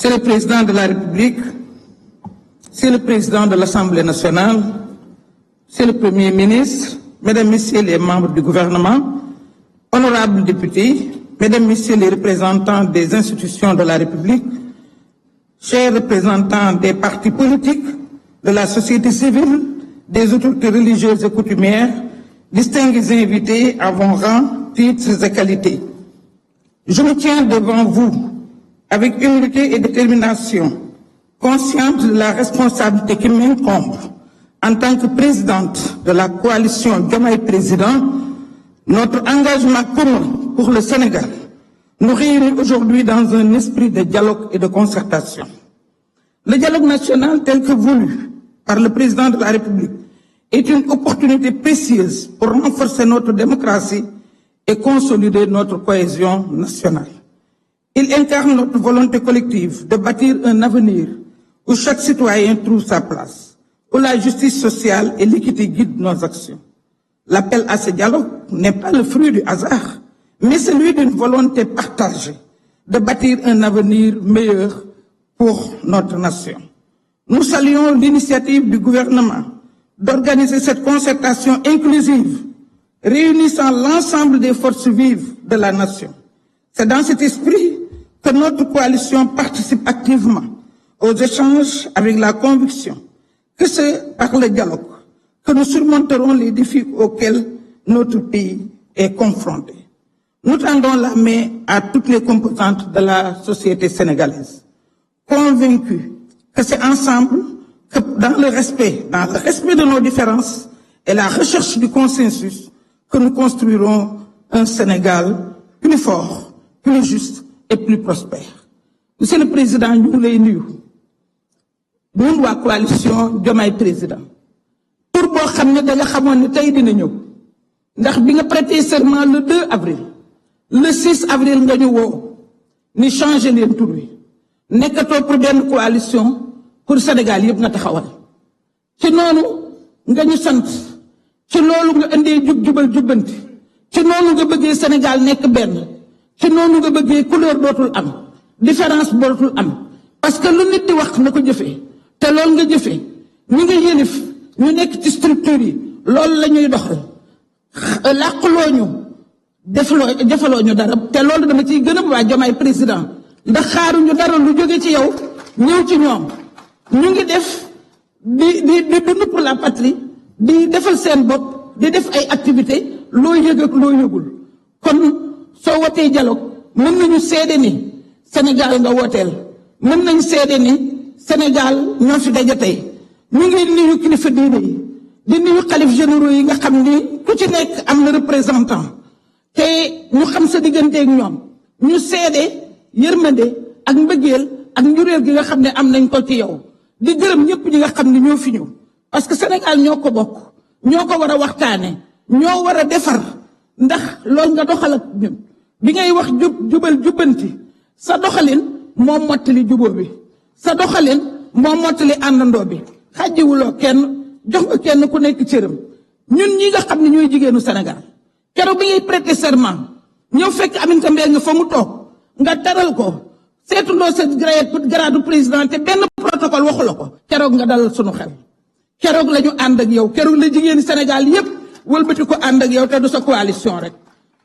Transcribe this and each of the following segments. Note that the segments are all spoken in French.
Monsieur le Président de la République, Monsieur le Président de l'Assemblée nationale, Monsieur le Premier ministre, Mesdames, Messieurs les membres du gouvernement, honorables députés, Mesdames, Messieurs les représentants des institutions de la République, chers représentants des partis politiques, de la société civile, des autorités religieuses et coutumières, distingués invités à vos rangs, titres et qualités. Je me tiens devant vous avec humilité et détermination, consciente de la responsabilité qui m'incombe en tant que présidente de la coalition Diomaye Président. Notre engagement commun pour le Sénégal nous réunit aujourd'hui dans un esprit de dialogue et de concertation. Le dialogue national tel que voulu par le président de la République est une opportunité précieuse pour renforcer notre démocratie et consolider notre cohésion nationale. Il incarne notre volonté collective de bâtir un avenir où chaque citoyen trouve sa place, où la justice sociale et l'équité guident nos actions. L'appel à ce dialogue n'est pas le fruit du hasard, mais celui d'une volonté partagée de bâtir un avenir meilleur pour notre nation. Nous saluons l'initiative du gouvernement d'organiser cette concertation inclusive, réunissant l'ensemble des forces vives de la nation. C'est dans cet esprit que notre coalition participe activement aux échanges avec la conviction que c'est par le dialogue que nous surmonterons les défis auxquels notre pays est confronté. Nous tendons la main à toutes les composantes de la société sénégalaise, convaincus que c'est ensemble que dans le respect de nos différences et la recherche du consensus que nous construirons un Sénégal plus fort, plus juste et plus prospère. Monsieur le Président, ñu ngi lay nuyu ñun waa coalition Diomaye Président pour boo xam ne da nga xamoon ne tey dina ñëw ndax bi nga prêté serment le 2 avril le 6 avril nga ñu woo ni changé leen tur wi nekkatoo pour benn coalition pour Sénégal yëpp nga taxawal ci noonu nga ñu sant ci loolu nga indee jubal jubbanti ci noonu nga bëggee Sénégal nekk benn ci noonu nga bëggee couleur dootul am différence dootul am parce que lu nit di wax na ko jëfee te loolu nga jëfee ñi nga yëlif ñu nekk ci structure yi loolu la ñuy doxal làquloo ñu defaloo ñu dara te loolu dama ciy gën a waa Diomaye Président ndax xaaruñu dara lu jóge ci yow ñëw ci ñoom ñu ngi def di dund pour la patrie di defal seen bopp di def ay activités loo yëg ak loo yëgul kon soo wootee dialogue mën nañu seede ni Sénégal nga wooteel mën nañu seede ni Sénégal ñoo fi daje tey ñu ngi nuyu kilifa diine yi di nuyu xalif généraux yi nga xam ni ku ci nekk am na représentant te ñu xam sa digganteeg ñoom ñu seede yërmande ak mbëggeel ak njureel gi nga xam ne am nañ ko ci yow di gërëm ñëpp ñi nga xam ne ñoo fi ñëw parce que Sénégal ñoo ko bokk ñoo ko war a waxtaane ñoo war a defar ndax loolu nga doxal ak ñun bi ngay wax jubal jubbanti sa doxalin moo mottali jubóo bi sa doxalin moo mottali àndandoo bi xàjjiwuloo kenn jox nga kenn ku nekk cëram ñun ñi nga xam ne ñooy jigéenu Sénégal keroog bi ngay prêter serment ñëw fekk Aminata Mbengue fa mu toog nga taral ko seetuloo sa grade président te benn protocole waxu la ko keroog nga dalal sunu xel keroog la ñu ànd ak yow keroog la jigéeni Sénégal yépp wëlbati ko ànd ak yow te du sa coalition rek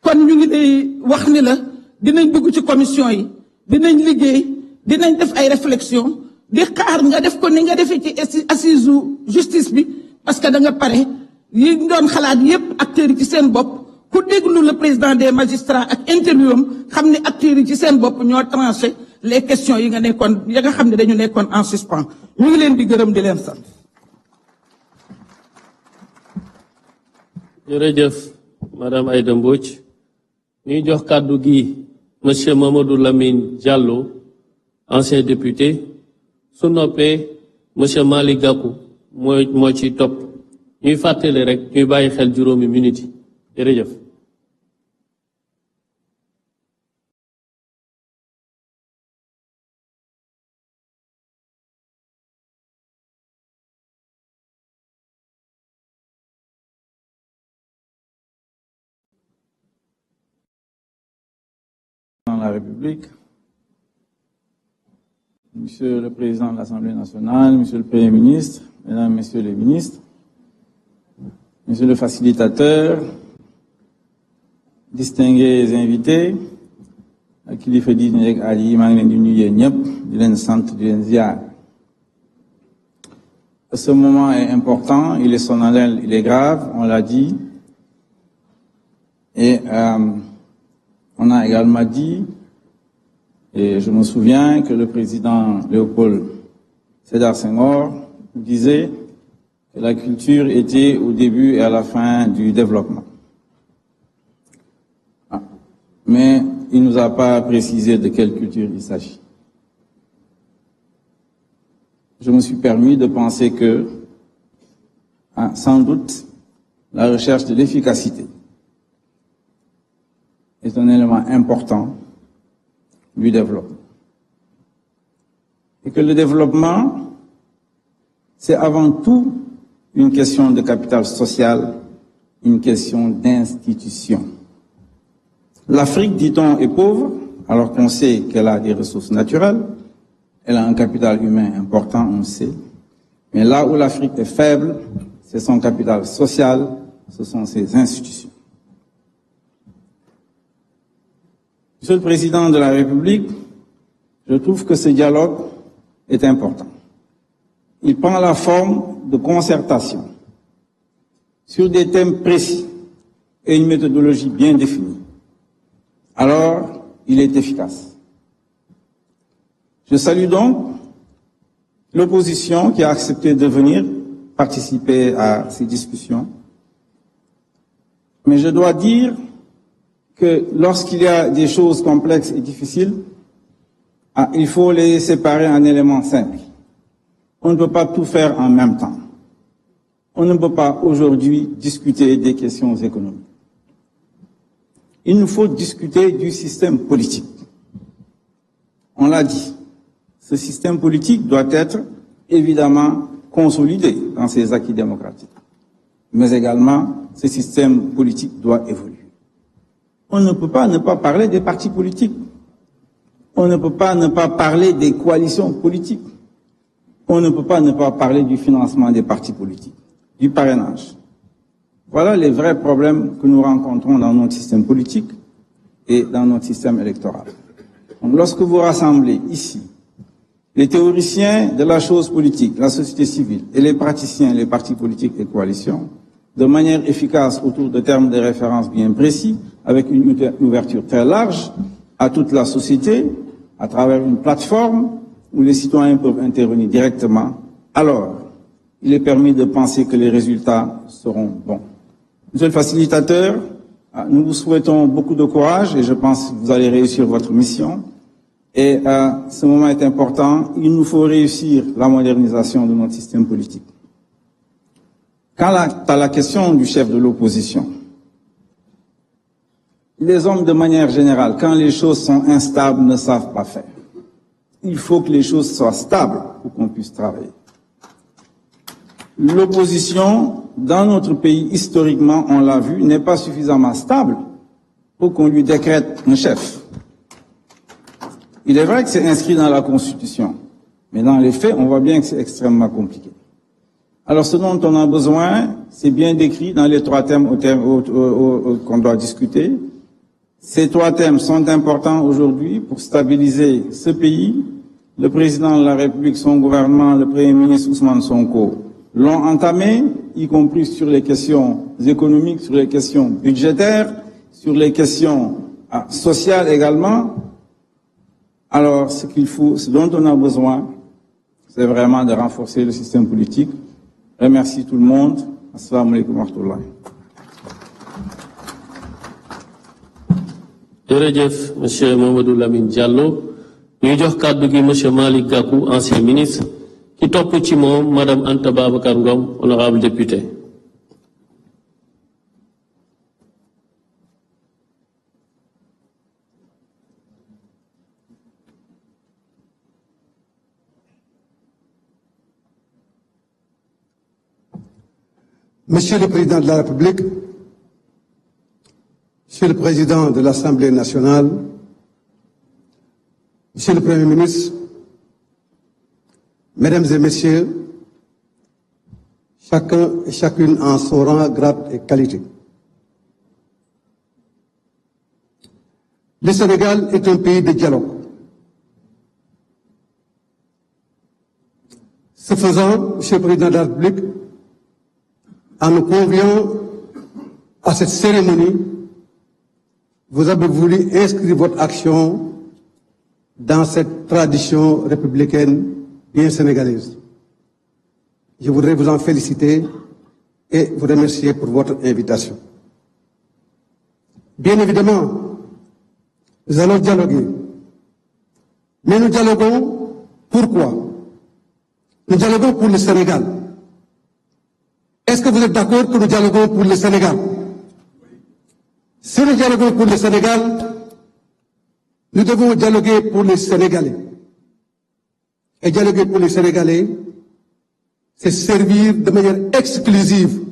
kon ñu ngi lay wax ni la dinañ dugg ci commission yi dinañ liggéey dinañ def ay réflexion di xaar nga def ko ni nga defee ci assise justice bi parce que da nga pare yi doon xalaat yépp acteurs yi ci seen bopp ku déglu le président des magistrats ak interview am xam ne acteurs yi ci seen bopp ñoo tranché les questions yi nga xam ne dañu nekkoon en suspens ñu ngi leen di gërëm di leen sant. jërëjëf madame Aïda Mbodj ñuy jox kàddu gi monsieur Mamadou Lamine Diallo ancien député su noppee monsieur Malick Gakou moo ci topp ñuy fàttali rek ñuy bàyyi xel juróomi minute yi jërëjëf. Dans la République, Monsieur le Président de l'Assemblée nationale, Monsieur le Premier ministre, Mesdames, Messieurs les ministres, Monsieur le facilitateur, distingués invités, kilifa diine ak aada yi maa ngi leen di nuyu ñëpp di leen sant di leen ziar. Ce moment est important, il est solennel, il est grave, on l'a dit. Et on a également dit, et je me souviens que le président Léopold Sédar Senghor disait que la culture était au début et à la fin du développement. Mais il ne nous a pas précisé de quelle culture il s'agit. Je me suis permis de penser que, sans doute, la recherche de l'efficacité est un élément important du développement. Et que le développement, c'est avant tout une question de capital social, une question d'institution. L'Afrique, dit-on, est pauvre, alors qu'on sait qu'elle a des ressources naturelles, elle a un capital humain important, on sait. Mais là où l'Afrique est faible, c'est son capital social, ce sont ses institutions. Monsieur le Président de la République, je trouve que ce dialogue est important. Il prend la forme de concertation sur des thèmes précis et une méthodologie bien définie. Alors, il est efficace. Je salue donc l'opposition qui a accepté de venir participer à ces discussions. Mais je dois dire que lorsqu'il y a des choses complexes et difficiles, il faut les séparer en éléments simples. On ne peut pas tout faire en même temps. On ne peut pas aujourd'hui discuter des questions économiques. Il nous faut discuter du système politique. On l'a dit, ce système politique doit être évidemment consolidé dans ses acquis démocratiques. Mais également, ce système politique doit évoluer. On ne peut pas ne pas parler des partis politiques. On ne peut pas ne pas parler des coalitions politiques. On ne peut pas ne pas parler du financement des partis politiques, du parrainage. Voilà les vrais problèmes que nous rencontrons dans notre système politique et dans notre système électoral. Donc, lorsque vous rassemblez ici les théoriciens de la chose politique, la société civile et les praticiens, les partis politiques et coalitions, de manière efficace autour de termes de référence bien précis, avec une ouverture très large à toute la société, à travers une plateforme où les citoyens peuvent intervenir directement, alors il est permis de penser que les résultats seront bons. Monsieur le facilitateur, nous vous souhaitons beaucoup de courage et je pense que vous allez réussir votre mission. Et ce moment est important, il nous faut réussir la modernisation de notre système politique. Quant à la question du chef de l'opposition, les hommes de manière générale, quand les choses sont instables, ne savent pas faire. Il faut que les choses soient stables pour qu'on puisse travailler. L'opposition, dans notre pays, historiquement, on l'a vu, n'est pas suffisamment stable pour qu'on lui décrète un chef. Il est vrai que c'est inscrit dans la Constitution, mais dans les faits, on voit bien que c'est extrêmement compliqué. Alors, ce dont on a besoin, c'est bien décrit dans les trois thèmes qu'on doit discuter. Ces trois thèmes sont importants aujourd'hui pour stabiliser ce pays. Le président de la République, son gouvernement, le Premier ministre Ousmane Sonko l'ont entamé, y compris sur les questions économiques, sur les questions budgétaires, sur les questions sociales également. Alors, ce dont on a besoin, c'est vraiment de renforcer le système politique. Je remercie tout le monde. Assalamu alaikum wa rahmatullah. Jërëjëf, monsieur Mamadou Lamine Diallo. Ñu jox kàddu gi monsieur Malick Gakou, ancien ministre, ki topp ci moom madame Anta Babacar Ngom, honorable député. Monsieur le Président de la République, Monsieur le Président de l'Assemblée nationale, Monsieur le Premier ministre, Mesdames et Messieurs, chacun et chacune en son rang, grade et qualité. Le Sénégal est un pays de dialogue. Ce faisant, Monsieur le Président de la République, en nous conviant à cette cérémonie, vous avez voulu inscrire votre action dans cette tradition républicaine bien sénégalaise. Je voudrais vous en féliciter et vous remercier pour votre invitation. Bien évidemment, nous allons dialoguer. Mais nous dialoguons pourquoi? Nous dialoguons pour le Sénégal. Est-ce que vous êtes d'accord que nous dialoguons pour le Sénégal? Si nous dialoguons pour le Sénégal, nous devons dialoguer pour les Sénégalais. Et dialoguer pour les Sénégalais, c'est servir de manière exclusive